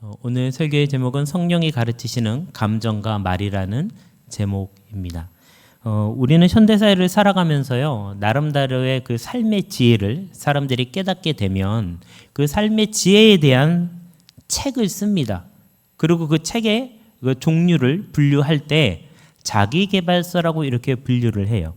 오늘 설교의 제목은 성령이 가르치시는 감정과 말이라는 제목입니다. 우리는 현대사회를 살아가면서요, 나름대로의 그 삶의 지혜를 사람들이 깨닫게 되면 그 삶의 지혜에 대한 책을 씁니다. 그리고 그 책의 그 종류를 분류할 때 자기계발서라고 이렇게 분류를 해요.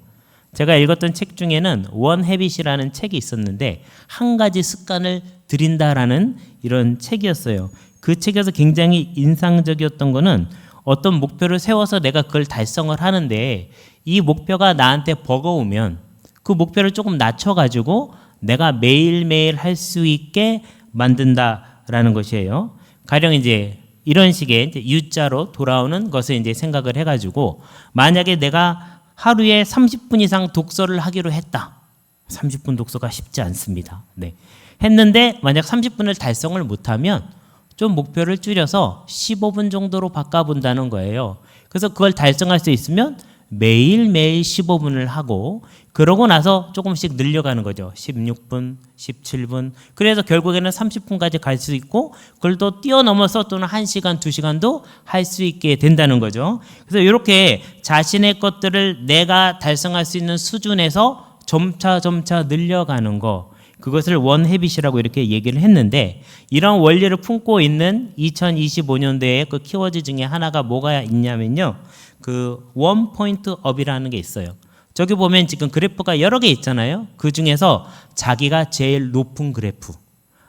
제가 읽었던 책 중에는 원 헤빗이라는 책이 있었는데, 한 가지 습관을 들인다라는 이런 책이었어요. 그 책에서 굉장히 인상적이었던 거는, 어떤 목표를 세워서 내가 그걸 달성을 하는데 이 목표가 나한테 버거우면 그 목표를 조금 낮춰가지고 내가 매일매일 할 수 있게 만든다라는 것이에요. 가령 이제 이런 식의 이제 U자로 돌아오는 것을 이제 생각을 해가지고, 만약에 내가 하루에 30분 이상 독서를 하기로 했다. 30분 독서가 쉽지 않습니다. 네. 했는데 만약 30분을 달성을 못하면 좀 목표를 줄여서 15분 정도로 바꿔본다는 거예요. 그래서 그걸 달성할 수 있으면 매일매일 15분을 하고, 그러고 나서 조금씩 늘려가는 거죠. 16분, 17분. 그래서 결국에는 30분까지 갈 수 있고, 그걸 또 뛰어넘어서 또는 1시간, 2시간도 할 수 있게 된다는 거죠. 그래서 이렇게 자신의 것들을 내가 달성할 수 있는 수준에서 점차 늘려가는 거, 그것을 원 헤빗이라고 이렇게 얘기를 했는데, 이런 원리를 품고 있는 2025년도에 그 키워드 중에 하나가 뭐가 있냐면요, 그 원 포인트 업이라는 게 있어요. 저기 보면 지금 그래프가 여러 개 있잖아요. 그 중에서 자기가 제일 높은 그래프,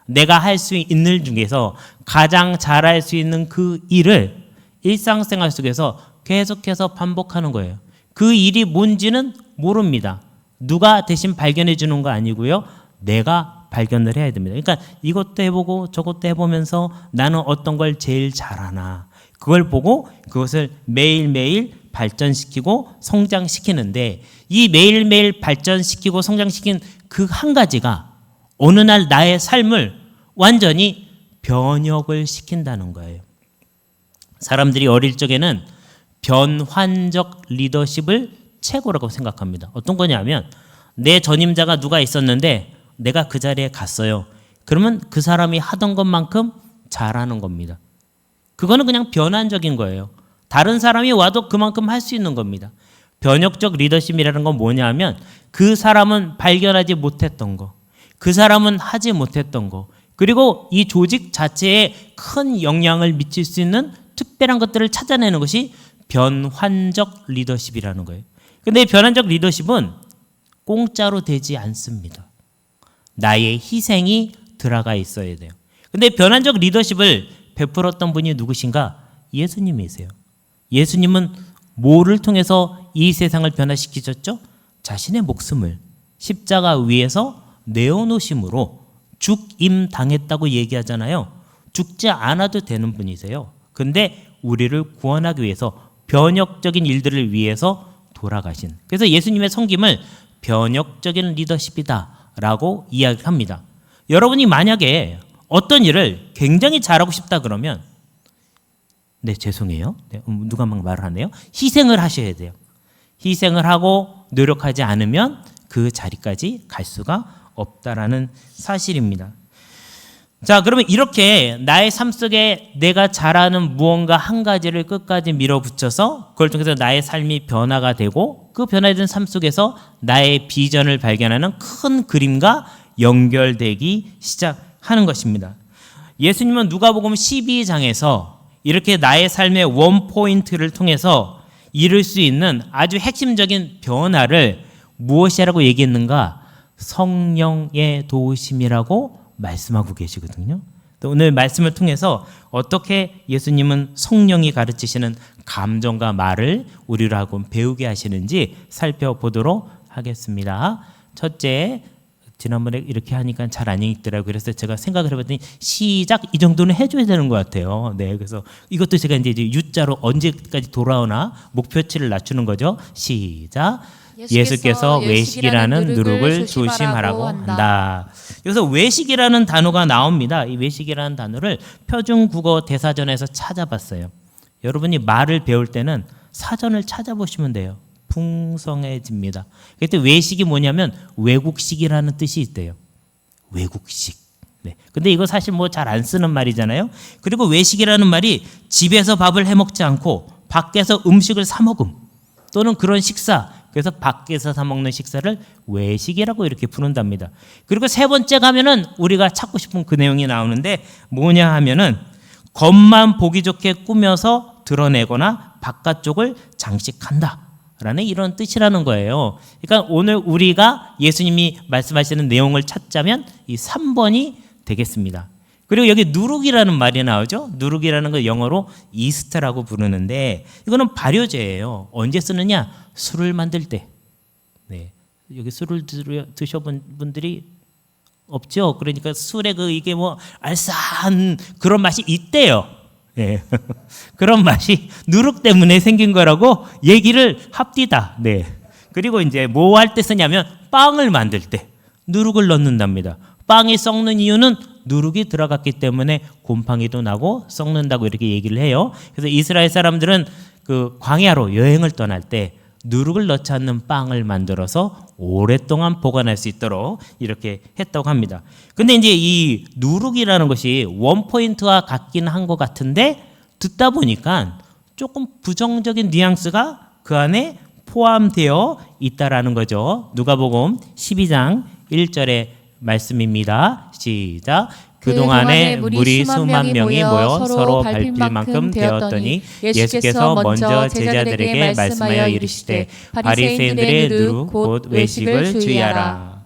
내가 할 수 있는 일 중에서 가장 잘할 수 있는 그 일을 일상생활 속에서 계속해서 반복하는 거예요. 그 일이 뭔지는 모릅니다. 누가 대신 발견해 주는 거 아니고요, 내가 발견을 해야 됩니다. 그러니까 이것도 해보고 저것도 해보면서 나는 어떤 걸 제일 잘하나, 그걸 보고 그것을 매일매일 발전시키고 성장시키는데, 이 매일매일 발전시키고 성장시킨 그 한 가지가 어느 날 나의 삶을 완전히 변혁을 시킨다는 거예요. 사람들이 어릴 적에는 변환적 리더십을 최고라고 생각합니다. 어떤 거냐면, 내 전임자가 누가 있었는데 내가 그 자리에 갔어요. 그러면 그 사람이 하던 것만큼 잘하는 겁니다. 그거는 그냥 변환적인 거예요. 다른 사람이 와도 그만큼 할 수 있는 겁니다. 변혁적 리더십이라는 건 뭐냐면, 그 사람은 발견하지 못했던 거, 그 사람은 하지 못했던 거, 그리고 이 조직 자체에 큰 영향을 미칠 수 있는 특별한 것들을 찾아내는 것이 변환적 리더십이라는 거예요. 근데 변환적 리더십은 공짜로 되지 않습니다. 나의 희생이 들어가 있어야 돼요. 근데 변환적 리더십을 베풀었던 분이 누구신가? 예수님이세요. 예수님은 뭐를 통해서 이 세상을 변화시키셨죠? 자신의 목숨을 십자가 위에서 내어놓으심으로 죽임 당했다고 얘기하잖아요. 죽지 않아도 되는 분이세요. 근데 우리를 구원하기 위해서 변혁적인 일들을 위해서 돌아가신, 그래서 예수님의 섬김을 변혁적인 리더십이다 라고 이야기합니다. 여러분이 만약에 어떤 일을 굉장히 잘하고 싶다 그러면, 네, 죄송해요. 네, 누가 막 말을 하네요. 희생을 하셔야 돼요. 희생을 하고 노력하지 않으면 그 자리까지 갈 수가 없다라는 사실입니다. 자, 그러면 이렇게 나의 삶 속에 내가 잘하는 무언가 한 가지를 끝까지 밀어붙여서 그걸 통해서 나의 삶이 변화가 되고, 그 변화된 삶 속에서 나의 비전을 발견하는 큰 그림과 연결되기 시작하는 것입니다. 예수님은 누가복음 12장에서 이렇게 나의 삶의 원 포인트를 통해서 이룰 수 있는 아주 핵심적인 변화를 무엇이라고 얘기했는가? 성령의 도우심이라고 말씀하고 계시거든요. 오늘 말씀을 통해서 어떻게 예수님은 성령이 가르치시는 감정과 말을 우리로 하고 배우게 하시는지 살펴보도록 하겠습니다. 첫째, 지난번에 이렇게 하니까 잘 안 읽더라고요. 그래서 제가 생각을 해봤더니 시작, 이 정도는 해줘야 되는 것 같아요. 네, 그래서 이것도 제가 이제 U자로 언제까지 돌아오나 목표치를 낮추는 거죠. 시작. 예수께서 외식이라는 누룩을 조심하라고 한다. 여기서 외식이라는 단어가 나옵니다. 이 외식이라는 단어를 표준국어 대사전에서 찾아봤어요. 여러분이 말을 배울 때는 사전을 찾아보시면 돼요. 풍성해집니다. 그때 외식이 뭐냐면 외국식이라는 뜻이 있대요. 외국식. 네. 근데 이거 사실 뭐 잘 안 쓰는 말이잖아요. 그리고 외식이라는 말이 집에서 밥을 해 먹지 않고 밖에서 음식을 사 먹음 또는 그런 식사, 그래서 밖에서 사 먹는 식사를 외식이라고 이렇게 부른답니다. 그리고 세 번째 가면은 우리가 찾고 싶은 그 내용이 나오는데 뭐냐 하면은 겉만 보기 좋게 꾸며서 드러내거나 바깥쪽을 장식한다 라는 이런 뜻이라는 거예요. 그러니까 오늘 우리가 예수님이 말씀하시는 내용을 찾자면 이 3번이 되겠습니다. 그리고 여기 누룩이라는 말이 나오죠. 누룩이라는 거 영어로 이스트라고 부르는데 이거는 발효제예요. 언제 쓰느냐? 술을 만들 때. 네. 여기 술을 드셔본 분들이 없죠. 그러니까 술에 이게 뭐 알싸한 그런 맛이 있대요. 네. 그런 맛이 누룩 때문에 생긴 거라고 얘기를 합디다. 네. 그리고 이제 뭐 할 때 쓰냐면 빵을 만들 때 누룩을 넣는답니다. 빵이 썩는 이유는 누룩이 들어갔기 때문에 곰팡이도 나고 썩는다고 이렇게 얘기를 해요. 그래서 이스라엘 사람들은 그 광야로 여행을 떠날 때 누룩을 넣지 않는 빵을 만들어서 오랫동안 보관할 수 있도록 이렇게 했다고 합니다. 근데 이제 이 누룩이라는 것이 원포인트와 같긴 한 것 같은데 듣다 보니까 조금 부정적인 뉘앙스가 그 안에 포함되어 있다라는 거죠. 누가복음 12장 1절의 말씀입니다. 시작. 그동안에 물이 수만 명이 모여 서로 밟힐 만큼 되었더니 예수께서 먼저 제자들에게 말씀하여 이르시되 바리새인들의 누룩 곧 외식을 주의하라.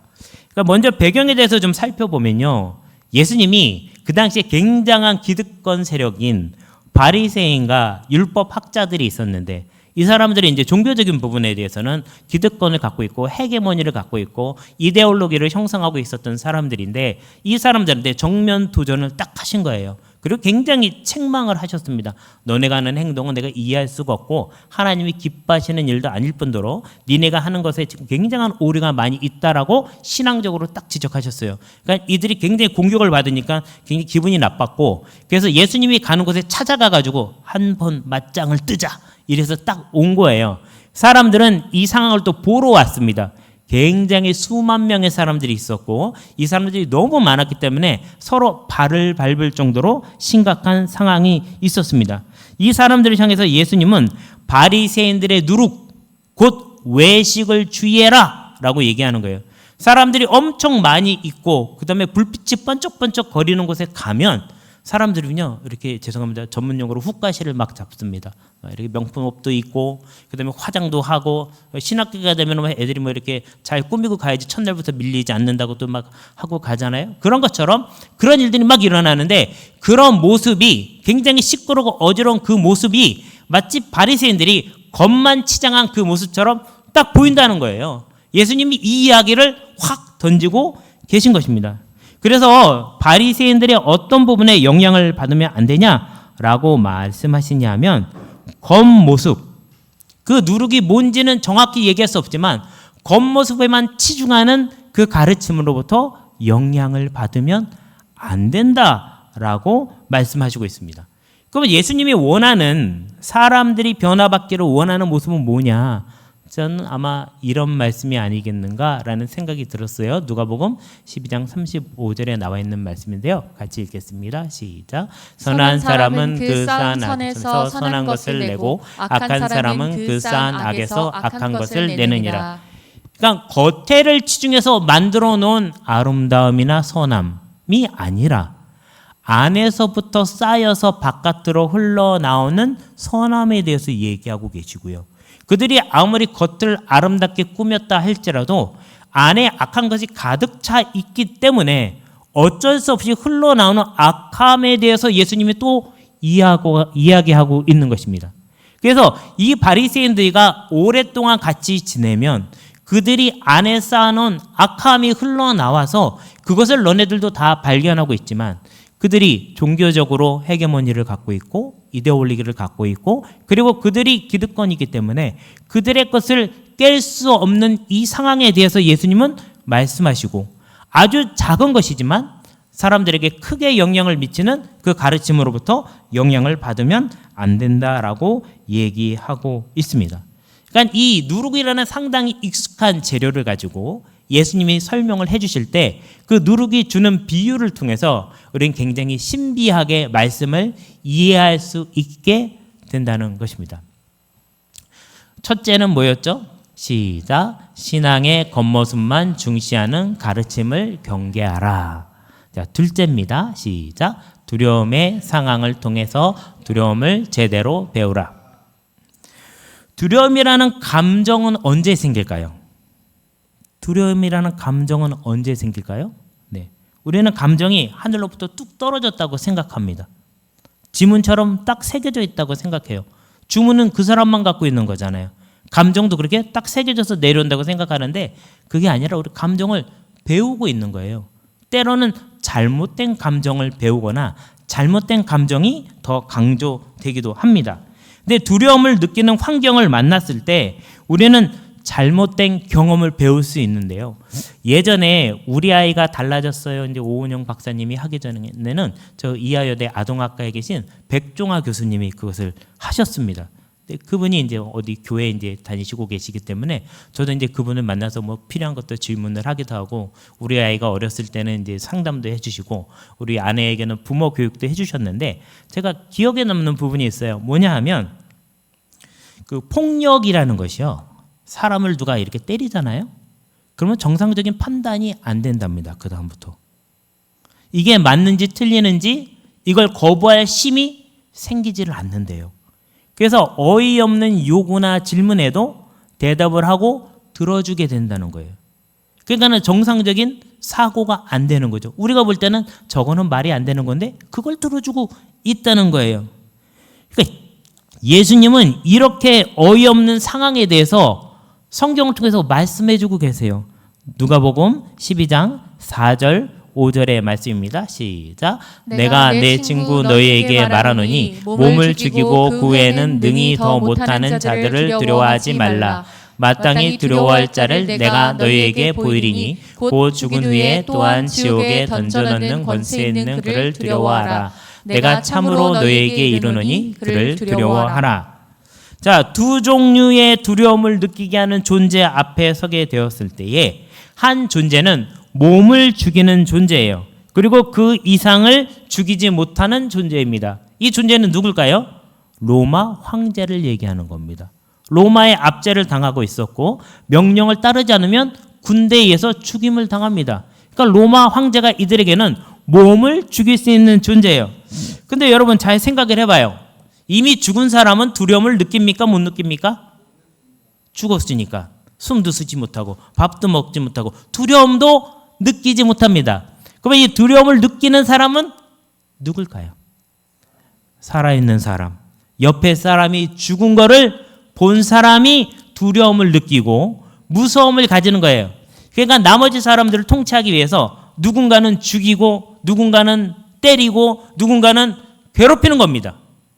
그러니까 먼저 배경에 대해서 좀 살펴보면요. 예수님이 그 당시에 굉장한 기득권 세력인 바리새인과 율법 학자들이 있었는데 이 사람들이 이제 종교적인 부분에 대해서는 기득권을 갖고 있고 헤게모니를 갖고 있고 이데올로기를 형성하고 있었던 사람들인데 이 사람들한테 정면 도전을 딱 하신 거예요. 그리고 굉장히 책망을 하셨습니다. 너네가 하는 행동은 내가 이해할 수가 없고 하나님이 기뻐하시는 일도 아닐 뿐더러 니네가 하는 것에 지금 굉장한 오류가 많이 있다라고 신앙적으로 딱 지적하셨어요. 그러니까 이들이 굉장히 공격을 받으니까 굉장히 기분이 나빴고 그래서 예수님이 가는 곳에 찾아가 가지고 한 번 맞짱을 뜨자 이래서 딱 온 거예요. 사람들은 이 상황을 또 보러 왔습니다. 굉장히 수만 명의 사람들이 있었고 이 사람들이 너무 많았기 때문에 서로 발을 밟을 정도로 심각한 상황이 있었습니다. 이 사람들을 향해서 예수님은 바리새인들의 누룩 곧 외식을 주의해라 라고 얘기하는 거예요. 사람들이 엄청 많이 있고 그 다음에 불빛이 번쩍번쩍 거리는 곳에 가면 사람들은요 이렇게 죄송합니다 전문용어로 훅가시를 막 잡습니다. 이렇게 명품 옷도 입고 그다음에 화장도 하고 신학기가 되면 애들이 뭐 이렇게 잘 꾸미고 가야지 첫날부터 밀리지 않는다고 또 막 하고 가잖아요. 그런 것처럼 그런 일들이 막 일어나는데 그런 모습이 굉장히 시끄럽고 어지러운 그 모습이 마치 바리새인들이 겉만 치장한 그 모습처럼 딱 보인다는 거예요. 예수님이 이 이야기를 확 던지고 계신 것입니다. 그래서 바리새인들의 어떤 부분에 영향을 받으면 안 되냐라고 말씀하시냐면 겉모습, 그 누룩이 뭔지는 정확히 얘기할 수 없지만 겉모습에만 치중하는 그 가르침으로부터 영향을 받으면 안 된다라고 말씀하시고 있습니다. 그러면 예수님이 원하는 사람들이 변화받기를 원하는 모습은 뭐냐? 저는 아마 이런 말씀이 아니겠는가라는 생각이 들었어요. 누가복음 12장 35절에 나와 있는 말씀인데요. 같이 읽겠습니다. 시작. 선한 사람은 그 쌓은 악에서 선한 것을 내고 악한 사람은 그 쌓은 악에서 악한 것을 내느니라. 그러니까 겉에를 치중해서 만들어 놓은 아름다움이나 선함이 아니라 안에서부터 쌓여서 바깥으로 흘러나오는 선함에 대해서 얘기하고 계시고요. 그들이 아무리 겉을 아름답게 꾸몄다 할지라도 안에 악한 것이 가득 차 있기 때문에 어쩔 수 없이 흘러나오는 악함에 대해서 예수님이 또 이야기하고 있는 것입니다. 그래서 이 바리새인들과 오랫동안 같이 지내면 그들이 안에 쌓아놓은 악함이 흘러나와서 그것을 너네들도 다 발견하고 있지만 그들이 종교적으로 헤게모니를 갖고 있고 이데올로기를 갖고 있고 그리고 그들이 기득권이기 때문에 그들의 것을 깰 수 없는 이 상황에 대해서 예수님은 말씀하시고 아주 작은 것이지만 사람들에게 크게 영향을 미치는 그 가르침으로부터 영향을 받으면 안 된다라고 얘기하고 있습니다. 그러니까 이 누룩이라는 상당히 익숙한 재료를 가지고 예수님이 설명을 해주실 때 그 누룩이 주는 비유를 통해서 우리는 굉장히 신비하게 말씀을 이해할 수 있게 된다는 것입니다. 첫째는 뭐였죠? 시작. 신앙의 겉모습만 중시하는 가르침을 경계하라. 자, 둘째입니다. 시작. 두려움의 상황을 통해서 두려움을 제대로 배우라. 두려움이라는 감정은 언제 생길까요? 두려움이라는 감정은 언제 생길까요? 네. 우리는 감정이 하늘로부터 뚝 떨어졌다고 생각합니다. 지문처럼 딱 새겨져 있다고 생각해요. 주문은 그 사람만 갖고 있는 거잖아요. 감정도 그렇게 딱 새겨져서 내려온다고 생각하는데 그게 아니라 우리 감정을 배우고 있는 거예요. 때로는 잘못된 감정을 배우거나 잘못된 감정이 더 강조되기도 합니다. 근데 두려움을 느끼는 환경을 만났을 때 우리는 잘못된 경험을 배울 수 있는데요. 예전에 우리 아이가 달라졌어요. 이제 오은영 박사님이 하기 전에는 저 이하여대 아동학과에 계신 백종화 교수님이 그것을 하셨습니다. 근데 그분이 이제 어디 교회 이제 다니시고 계시기 때문에 저도 이제 그분을 만나서 뭐 필요한 것도 질문을 하기도 하고 우리 아이가 어렸을 때는 이제 상담도 해주시고 우리 아내에게는 부모 교육도 해주셨는데 제가 기억에 남는 부분이 있어요. 뭐냐 하면 그 폭력이라는 것이요. 사람을 누가 이렇게 때리잖아요. 그러면 정상적인 판단이 안 된답니다. 그 다음부터. 이게 맞는지 틀리는지 이걸 거부할 심이 생기지를 않는데요. 그래서 어이없는 요구나 질문에도 대답을 하고 들어주게 된다는 거예요. 그러니까 정상적인 사고가 안 되는 거죠. 우리가 볼 때는 저거는 말이 안 되는 건데 그걸 들어주고 있다는 거예요. 그러니까 예수님은 이렇게 어이없는 상황에 대해서 성경을 통해서 말씀해주고 계세요. 누가복음 12장 4절 5절의 말씀입니다. 시작. 내가 내 친구 너희에게 말하노니 몸을 죽이고 그 후에는 능히 더 못하는 자들을 두려워하지 말라. 마땅히 두려워할 자를 내가 너희에게 보이리니 곧 죽은 후에 또한 지옥에 던져넣는 권세 있는 그를 두려워하라. 내가 참으로 너희에게 이르노니 그를 두려워하라. 자, 두 종류의 두려움을 느끼게 하는 존재 앞에 서게 되었을 때에 한 존재는 몸을 죽이는 존재예요. 그리고 그 이상을 죽이지 못하는 존재입니다. 이 존재는 누굴까요? 로마 황제를 얘기하는 겁니다. 로마의 압제를 당하고 있었고 명령을 따르지 않으면 군대에 의해서 죽임을 당합니다. 그러니까 로마 황제가 이들에게는 몸을 죽일 수 있는 존재예요. 근데 여러분 잘 생각을 해봐요. 이미 죽은 사람은 두려움을 느낍니까? 못 느낍니까? 죽었으니까 숨도 쉬지 못하고 밥도 먹지 못하고 두려움도 느끼지 못합니다. 그러면 이 두려움을 느끼는 사람은 누굴까요? 살아있는 사람, 옆에 사람이 죽은 거를 본 사람이 두려움을 느끼고 무서움을 가지는 거예요. 그러니까 나머지 사람들을 통치하기 위해서 누군가는 죽이고 누군가는 때리고 누군가는 괴롭히는 겁니다.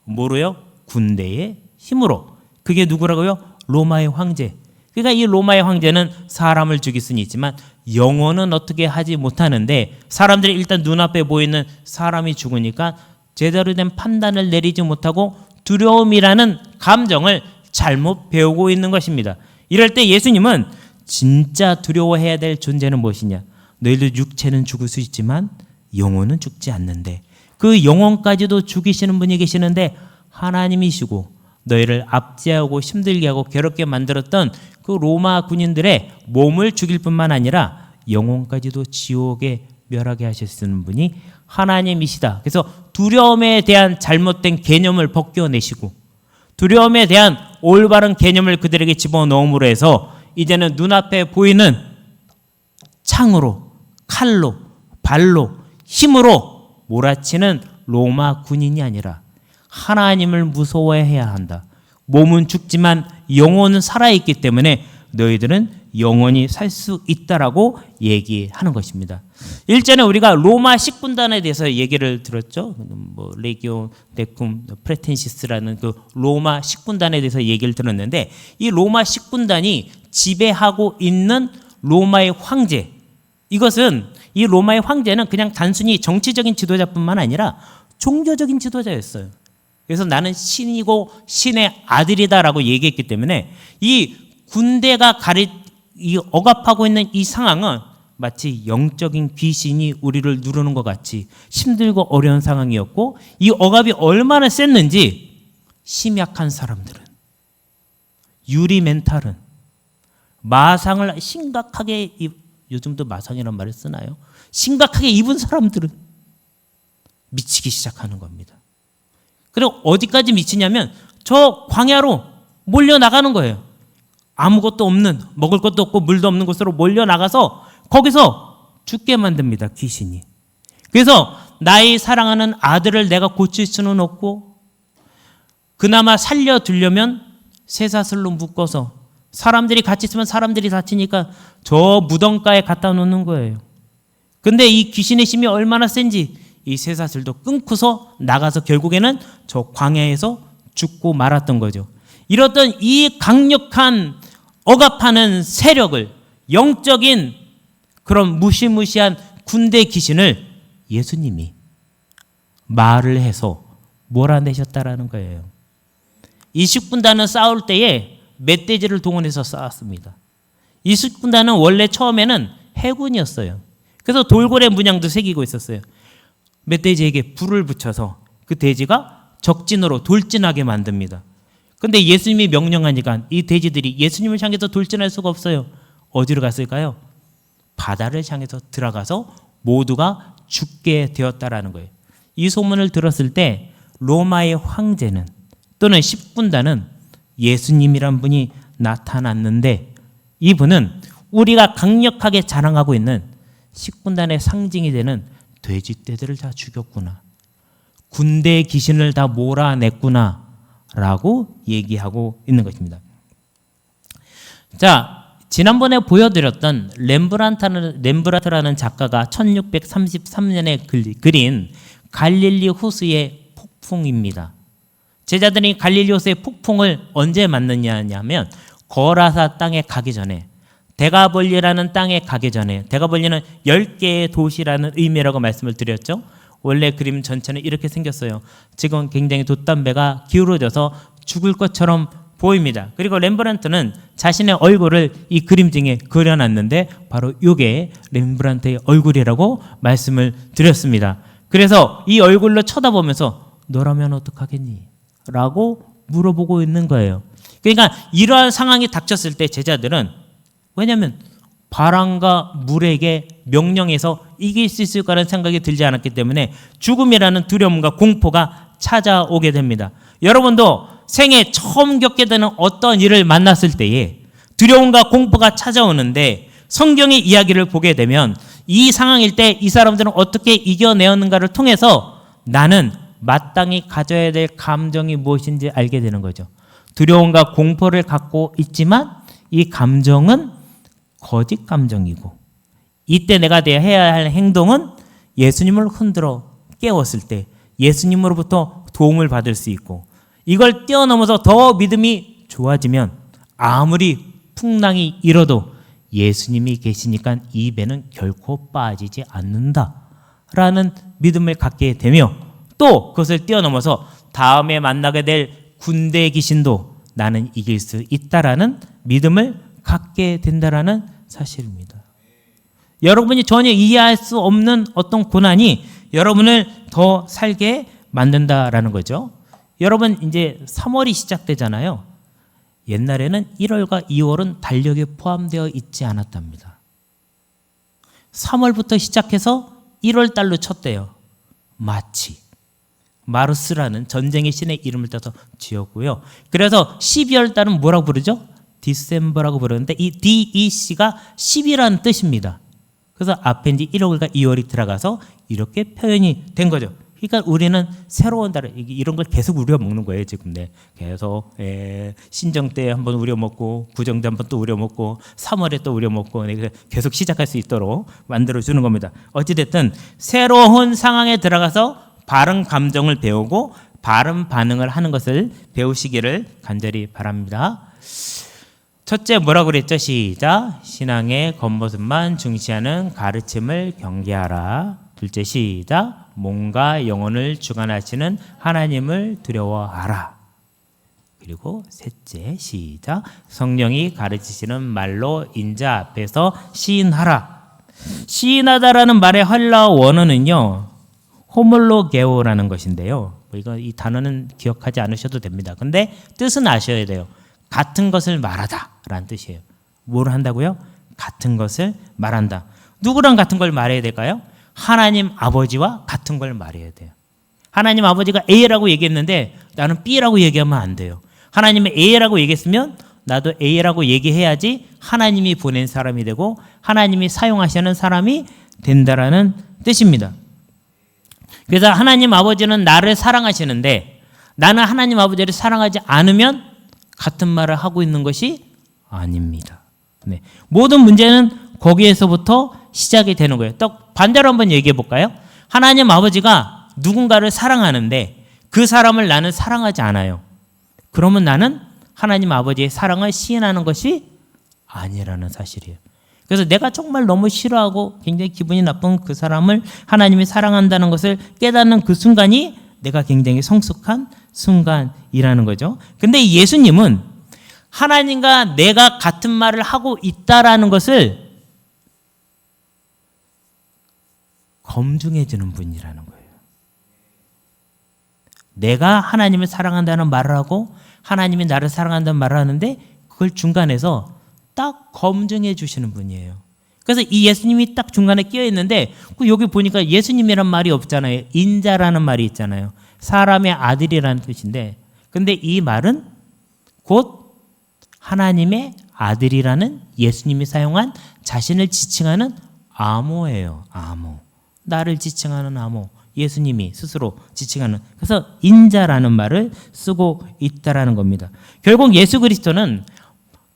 뭐로요? 군대의 힘으로. 그게 누구라고요? 로마의 황제. 그러니까 이 로마의 황제는 사람을 죽일 수는 있지만 영혼은 어떻게 하지 못하는데 사람들이 일단 눈앞에 보이는 사람이 죽으니까 제대로 된 판단을 내리지 못하고 두려움이라는 감정을 잘못 배우고 있는 것입니다. 이럴 때 예수님은 진짜 두려워해야 될 존재는 무엇이냐? 너희들 육체는 죽을 수 있지만 영혼은 죽지 않는데 그 영혼까지도 죽이시는 분이 계시는데 하나님이시고 너희를 압제하고 힘들게 하고 괴롭게 만들었던 그 로마 군인들의 몸을 죽일 뿐만 아니라 영혼까지도 지옥에 멸하게 하셨는 분이 하나님이시다. 그래서 두려움에 대한 잘못된 개념을 벗겨내시고 두려움에 대한 올바른 개념을 그들에게 집어넣음으로 해서 이제는 눈앞에 보이는 창으로, 칼로, 발로, 힘으로 몰아치는 로마 군인이 아니라 하나님을 무서워해야 한다. 몸은 죽지만 영혼은 살아있기 때문에 너희들은 영원히 살 수 있다라고 얘기하는 것입니다. 일전에 우리가 로마 식군단에 대해서 얘기를 들었죠. 뭐 레기오 데쿰 프레텐시스라는 그 로마 식군단에 대해서 얘기를 들었는데 이 로마 식군단이 지배하고 있는 로마의 황제, 이것은 이 로마의 황제는 그냥 단순히 정치적인 지도자뿐만 아니라 종교적인 지도자였어요. 그래서 나는 신이고 신의 아들이다라고 얘기했기 때문에 이 군대가 이 억압하고 있는 이 상황은 마치 영적인 귀신이 우리를 누르는 것 같이 힘들고 어려운 상황이었고, 이 억압이 얼마나 셌는지 심약한 사람들은, 유리 멘탈은, 마상을 심각하게 요즘도 마상이란 말을 쓰나요? 심각하게 입은 사람들은 미치기 시작하는 겁니다. 그리고 어디까지 미치냐면 저 광야로 몰려나가는 거예요. 아무것도 없는, 먹을 것도 없고 물도 없는 곳으로 몰려나가서 거기서 죽게 만듭니다, 귀신이. 그래서 나의 사랑하는 아들을 내가 고칠 수는 없고, 그나마 살려두려면 쇠사슬로 묶어서, 사람들이 같이 있으면 사람들이 다치니까 저 무덤가에 갖다 놓는 거예요. 근데 이 귀신의 힘이 얼마나 센지 이 쇠사슬도 끊고서 나가서 결국에는 저 광야에서 죽고 말았던 거죠. 이렇던 이 강력한 억압하는 세력을, 영적인 그런 무시무시한 군대 귀신을 예수님이 말을 해서 몰아내셨다라는 거예요. 이 식군단은 싸울 때에 멧돼지를 동원해서 싸웠습니다. 이 식군단은 원래 처음에는 해군이었어요. 그래서 돌고래 문양도 새기고 있었어요. 멧돼지에게 불을 붙여서 그 돼지가 적진으로 돌진하게 만듭니다. 근데 예수님이 명령하니까 이 돼지들이 예수님을 향해서 돌진할 수가 없어요. 어디로 갔을까요? 바다를 향해서 들어가서 모두가 죽게 되었다라는 거예요. 이 소문을 들었을 때 로마의 황제는, 또는 십군단은 예수님이란 분이 나타났는데, 이분은 우리가 강력하게 자랑하고 있는 십군단의 상징이 되는 돼지떼들을 다 죽였구나, 군대 귀신을 다 몰아냈구나 라고 얘기하고 있는 것입니다. 자, 지난번에 보여드렸던 렘브란트라는 작가가 1633년에 그린 갈릴리 호수의 폭풍입니다. 제자들이 갈릴리 호수의 폭풍을 언제 만났냐면 거라사 땅에 가기 전에, 데가볼리라는 땅에 가기 전에, 데가볼리는 10개의 도시라는 의미라고 말씀을 드렸죠. 원래 그림 전체는 이렇게 생겼어요. 지금 굉장히 돛담배가 기울어져서 죽을 것처럼 보입니다. 그리고 렘브란트는 자신의 얼굴을 이 그림 중에 그려놨는데 바로 이게 렘브란트의 얼굴이라고 말씀을 드렸습니다. 그래서 이 얼굴로 쳐다보면서 너라면 어떡하겠니? 라고 물어보고 있는 거예요. 그러니까 이러한 상황이 닥쳤을 때 제자들은, 왜냐하면 바람과 물에게 명령해서 이길 수 있을 거라는 생각이 들지 않았기 때문에 죽음이라는 두려움과 공포가 찾아오게 됩니다. 여러분도 생애 처음 겪게 되는 어떤 일을 만났을 때에 두려움과 공포가 찾아오는데, 성경의 이야기를 보게 되면 이 상황일 때 이 사람들은 어떻게 이겨내었는가를 통해서 나는 마땅히 가져야 될 감정이 무엇인지 알게 되는 거죠. 두려움과 공포를 갖고 있지만 이 감정은 거짓 감정이고, 이때 내가 해야 할 행동은 예수님을 흔들어 깨웠을 때 예수님으로부터 도움을 받을 수 있고, 이걸 뛰어넘어서 더 믿음이 좋아지면 아무리 풍랑이 일어도 예수님이 계시니까 이 배는 결코 빠지지 않는다라는 믿음을 갖게 되며, 또 그것을 뛰어넘어서 다음에 만나게 될 군대 귀신도 나는 이길 수 있다라는 믿음을 갖게 된다라는 사실입니다. 여러분이 전혀 이해할 수 없는 어떤 고난이 여러분을 더 살게 만든다라는 거죠. 여러분, 이제 3월이 시작되잖아요. 옛날에는 1월과 2월은 달력에 포함되어 있지 않았답니다. 3월부터 시작해서 1월 달로 쳤대요. 마르스라는 전쟁의 신의 이름을 따서 지었고요. 그래서 12월 달은 뭐라고 부르죠? 디셈버라고 부르는데, 이 DEC가 10이라는 뜻입니다. 그래서 앞에 이제 1월과 2월이 들어가서 이렇게 표현이 된 거죠. 그러니까 우리는 새로운 달을, 이런 걸 계속 우려 먹는 거예요, 지금. 네. 계속 신정 때 한번 우려 먹고, 구정 때 한번 또 우려 먹고, 3월에 또 우려 먹고, 계속 시작할 수 있도록 만들어 주는 겁니다. 어찌 됐든 새로운 상황에 들어가서 바른 감정을 배우고 바른 반응을 하는 것을 배우시기를 간절히 바랍니다. 첫째, 뭐라고 그랬죠? 시작. 신앙의 겉모습만 중시하는 가르침을 경계하라. 둘째, 시작. 몸과 영혼을 주관하시는 하나님을 두려워하라. 그리고 셋째, 시작. 성령이 가르치시는 말로 인자 앞에서 시인하라. 시인하다라는 말의 헬라어 원어는요, 호몰로게오라는 것인데요. 이 단어는 기억하지 않으셔도 됩니다. 근데 뜻은 아셔야 돼요. 같은 것을 말하다라는 뜻이에요. 뭘 한다고요? 같은 것을 말한다. 누구랑 같은 걸 말해야 될까요? 하나님 아버지와 같은 걸 말해야 돼요. 하나님 아버지가 A라고 얘기했는데 나는 B라고 얘기하면 안 돼요. 하나님이 A라고 얘기했으면 나도 A라고 얘기해야지 하나님이 보낸 사람이 되고 하나님이 사용하시는 사람이 된다라는 뜻입니다. 그래서 하나님 아버지는 나를 사랑하시는데 나는 하나님 아버지를 사랑하지 않으면 같은 말을 하고 있는 것이 아닙니다. 네. 모든 문제는 거기에서부터 시작이 되는 거예요. 또 반대로 한번 얘기해 볼까요? 하나님 아버지가 누군가를 사랑하는데 그 사람을 나는 사랑하지 않아요. 그러면 나는 하나님 아버지의 사랑을 시인하는 것이 아니라는 사실이에요. 그래서 내가 정말 너무 싫어하고 굉장히 기분이 나쁜 그 사람을 하나님이 사랑한다는 것을 깨닫는 그 순간이 내가 굉장히 성숙한 순간이라는 거죠. 근데 예수님은 하나님과 내가 같은 말을 하고 있다라는 것을 검증해 주는 분이라는 거예요. 내가 하나님을 사랑한다는 말을 하고 하나님이 나를 사랑한다는 말을 하는데 그걸 중간에서 딱 검증해 주시는 분이에요. 그래서 이 예수님이 딱 중간에 끼어 있는데 여기 보니까 예수님이란 말이 없잖아요. 인자라는 말이 있잖아요. 사람의 아들이라는 뜻인데 근데 이 말은 곧 하나님의 아들이라는 예수님이 사용한 자신을 지칭하는 암호예요. 암호. 나를 지칭하는 암호. 예수님이 스스로 지칭하는. 그래서 인자라는 말을 쓰고 있다라는 겁니다. 결국 예수 그리스도는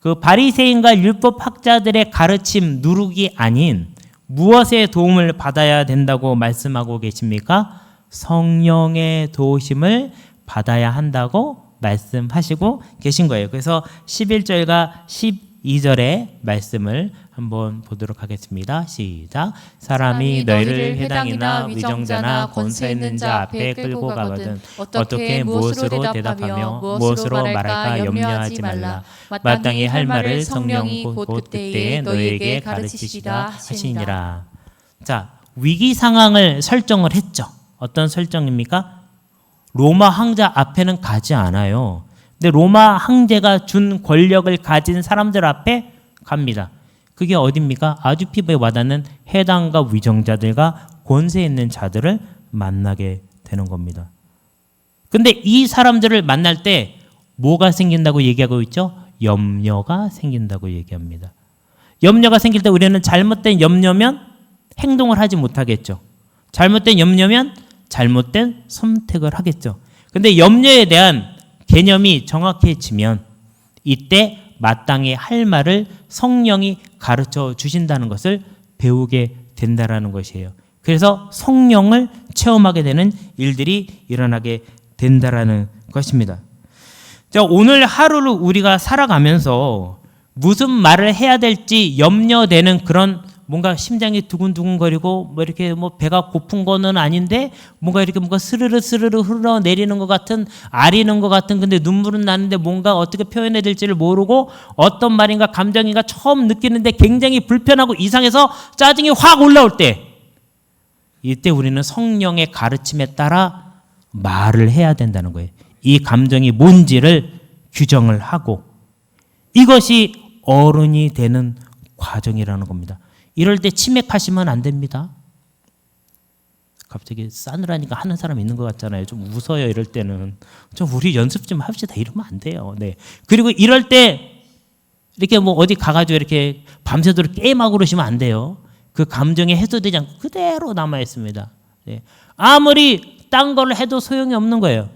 그 바리새인과 율법학자들의 가르침 누룩이 아닌 무엇의 도움을 받아야 된다고 말씀하고 계십니까? 성령의 도우심을 받아야 한다고 말씀하시고 계신 거예요. 그래서 11절과 12절의 말씀을 한번 보도록 하겠습니다. 시작. 사람이 너희를 회당이나 위정자나 권세 있는 자 앞에 끌고 가거든 어떻게 무엇으로 대답하며 무엇으로 말할까 염려하지 말라. 마땅히 할 말을 성령이 곧 그때에 너희에게 가르치시다 하시니라. 자, 위기 상황을 설정을 했죠. 어떤 설정입니까? 로마 황제 앞에는 가지 않아요. 근데 로마 황제가 준 권력을 가진 사람들 앞에 갑니다. 그게 어디입니까? 아주 피부에 와닿는 해당과 위정자들과 권세 있는 자들을 만나게 되는 겁니다. 근데 이 사람들을 만날 때 뭐가 생긴다고 얘기하고 있죠? 염려가 생긴다고 얘기합니다. 염려가 생길 때 우리는 잘못된 염려면 행동을 하지 못하겠죠. 잘못된 염려면 잘못된 선택을 하겠죠. 근데 염려에 대한 개념이 정확해지면 이때 마땅히 할 말을 성령이 가르쳐 주신다는 것을 배우게 된다라는 것이에요. 그래서 성령을 체험하게 되는 일들이 일어나게 된다라는 것입니다. 자, 오늘 하루를 우리가 살아가면서 무슨 말을 해야 될지 염려되는 그런 뭔가 심장이 두근두근거리고 뭐 이렇게 뭐 배가 고픈 거는 아닌데 뭔가 이렇게 뭔가 스르르 흘러내리는 것 같은 아리는 것 같은 근데 눈물은 나는데 뭔가 어떻게 표현해야 될지를 모르고 어떤 말인가 감정인가 처음 느끼는데 굉장히 불편하고 이상해서 짜증이 확 올라올 때 이때 우리는 성령의 가르침에 따라 말을 해야 된다는 거예요. 이 감정이 뭔지를 규정을 하고 이것이 어른이 되는 과정이라는 겁니다. 이럴 때 치맥하시면 안 됩니다. 갑자기 싸늘하니까 하는 사람 있는 것 같잖아요. 좀 웃어요. 이럴 때는 좀 우리 연습 좀 합시다. 이러면 안 돼요. 네. 그리고 이럴 때 이렇게 뭐 어디 가가지고 이렇게 밤새도록 게임하고 그러시면 안 돼요. 그 감정이 해소되지 않고 그대로 남아 있습니다. 네. 아무리 딴 걸 해도 소용이 없는 거예요.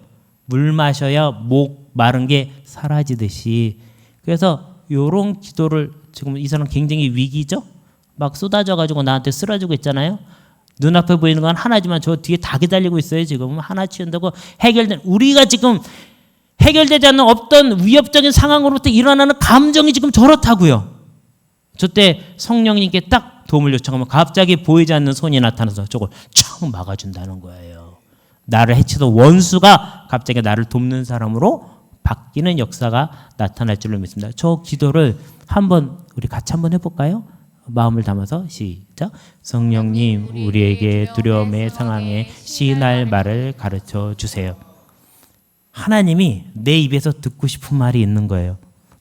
물 마셔야 목 마른 게 사라지듯이. 그래서 이런 기도를 지금 이 사람 굉장히 위기죠. 막 쏟아져가지고 나한테 쓰러지고 있잖아요. 눈앞에 보이는 건 하나지만 저 뒤에 다 기다리고 있어요. 지금 하나 치운다고 해결된 우리가 지금 해결되지 않는 어떤 위협적인 상황으로부터 일어나는 감정이 지금 저렇다고요. 저때 성령님께 딱 도움을 요청하면 갑자기 보이지 않는 손이 나타나서 저걸 촥 막아준다는 거예요. 나를 해치던 원수가 갑자기 나를 돕는 사람으로 바뀌는 역사가 나타날 줄로 믿습니다. 저 기도를 한번 우리 같이 한번 해볼까요? 마음을 담아서 시작. 성령님 우리에게 두려움의 상황에 시인할 말을 가르쳐 주세요. 하나님이 내 입에서 듣고 싶은 말이 있는 거예요.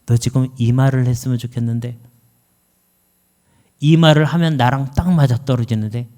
너 지금 이 말을 했으면 좋겠는데, 이 말을 하면 나랑 딱 맞아 떨어지는데,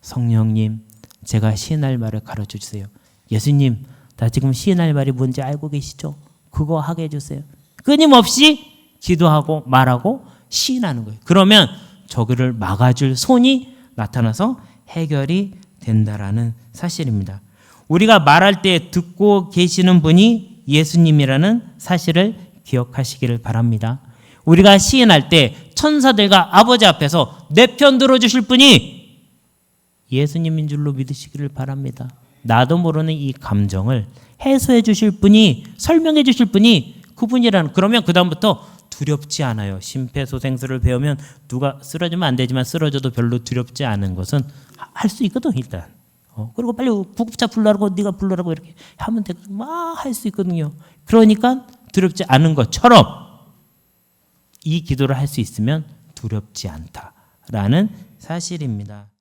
성령님 제가 시인할 말을 가르쳐 주세요. 예수님 나 지금 시인할 말이 뭔지 알고 계시죠? 그거 하게 해주세요. 끊임없이 기도하고 말하고 시인하는 거예요. 그러면 저기를 막아줄 손이 나타나서 해결이 된다라는 사실입니다. 우리가 말할 때 듣고 계시는 분이 예수님이라는 사실을 기억하시기를 바랍니다. 우리가 시인할 때 천사들과 아버지 앞에서 내 편 들어주실 분이 예수님인 줄로 믿으시기를 바랍니다. 나도 모르는 이 감정을 해소해 주실 분이, 설명해 주실 분이 그분이라는, 그러면 그 다음부터 두렵지 않아요. 심폐소생술을 배우면 누가 쓰러지면 안 되지만 쓰러져도 별로 두렵지 않은 것은 할 수 있거든 일단. 그리고 빨리 구급차 불러라고 네가 불러라고 이렇게 하면 막 할 수 있거든요. 그러니까 두렵지 않은 것처럼 이 기도를 할 수 있으면 두렵지 않다라는 사실입니다.